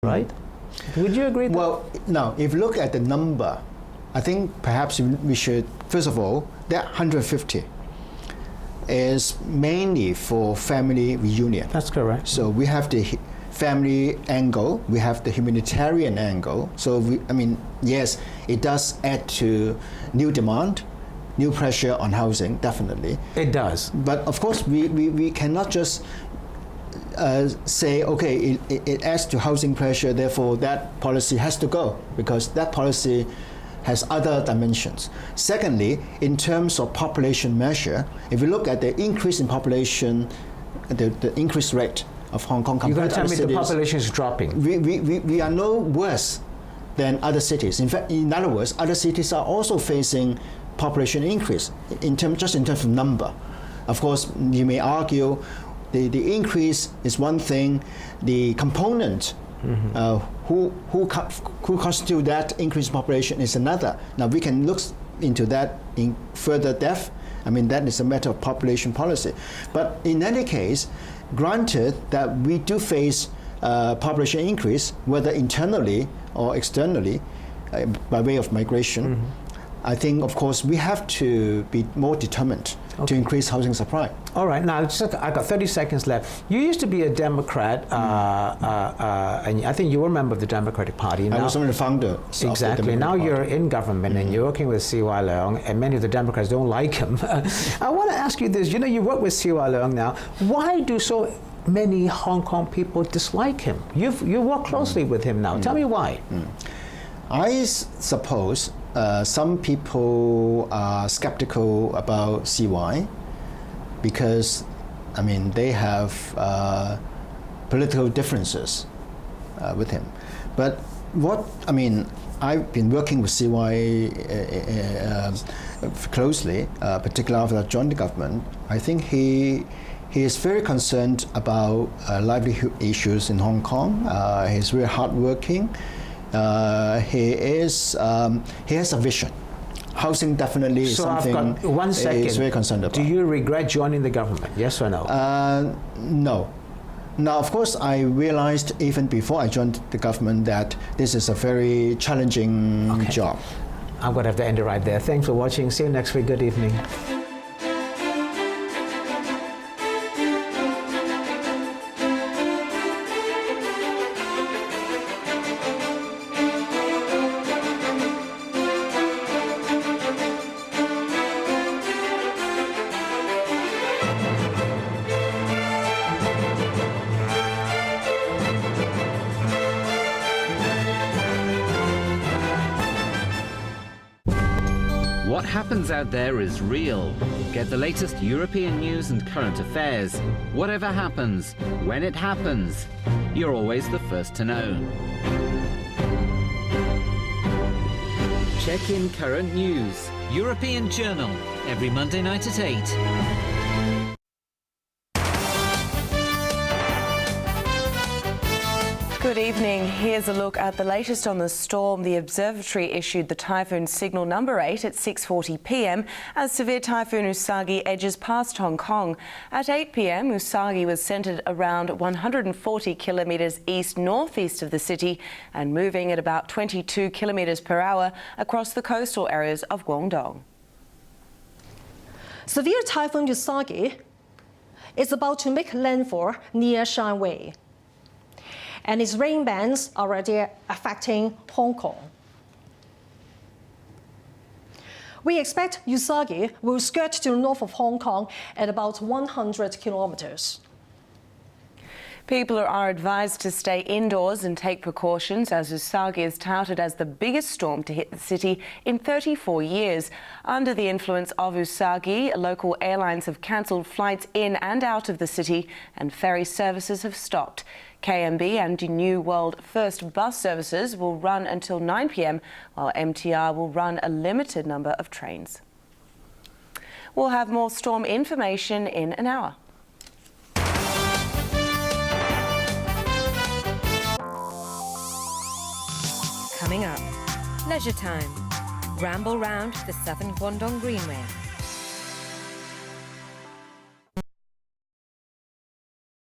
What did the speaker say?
right? Would you agree? Well, now, if you look at the number, I think perhaps we should, first of all, that 150 is mainly for family reunion. That's correct. So we have the family angle, we have the humanitarian angle. So, yes, it does add to new demand, new pressure on housing, definitely. It does. But of course, we cannot just say, okay, it adds to housing pressure, therefore that policy has to go, because that policy has other dimensions. Secondly, in terms of population measure, if you look at the increase in population, the increase rate of Hong Kong compared to other cities, you're going to tell me the population is dropping. We are no worse than other cities. In fact, in other words, other cities are also facing population increase just in terms of number. Of course, you may argue the increase is one thing, the component who constitute that increased population is another. Now we can look into that in further depth. That is a matter of population policy. But in any case, granted that we do face population increase, whether internally or externally, by way of migration, I think, of course, we have to be more determined to increase housing supply. All right, now I've got 30 seconds left. You used to be a Democrat, and I think you were a member of the Democratic Party. I was one of the founders. Exactly. Now you're in government and you're working with C.Y. Leung, and many of the Democrats don't like him. I want to ask you this. You work with C.Y. Leung now. Why do so many Hong Kong people dislike him? You work closely with him now. Tell me why. I suppose some people are skeptical about CY because, they have political differences with him. But I've been working with CY closely, particularly after I joined the government. I think he is very concerned about livelihood issues in Hong Kong. He's very hardworking. He has a vision. Housing definitely is something I've got 1 second. He's very concerned about. Do you regret joining the government? Yes or no? No. Now, of course, I realized even before I joined the government that this is a very challenging job. I'm going to have to end it right there. Thanks for watching. See you next week. Good evening. What happens out there is real. Get the latest European news and current affairs. Whatever happens, when it happens, you're always the first to know. Check in current news. European Journal, every Monday night at 8. Good evening. Here's a look at the latest on the storm. The observatory issued the typhoon signal number 8 at 6:40 p.m. as severe typhoon Usagi edges past Hong Kong. At 8 p.m, Usagi was centred around 140 kilometres east-northeast of the city and moving at about 22 kilometres per hour across the coastal areas of Guangdong. Severe typhoon Usagi is about to make landfall near Shanwei, and its rain bands are already affecting Hong Kong. We expect Usagi will skirt to the north of Hong Kong at about 100 kilometers. People are advised to stay indoors and take precautions as Usagi is touted as the biggest storm to hit the city in 34 years. Under the influence of Usagi, local airlines have cancelled flights in and out of the city and ferry services have stopped. KMB and New World First bus services will run until 9 p.m, while MTR will run a limited number of trains. We'll have more storm information in an hour. Coming up, leisure time. Ramble round the southern Guangdong Greenway.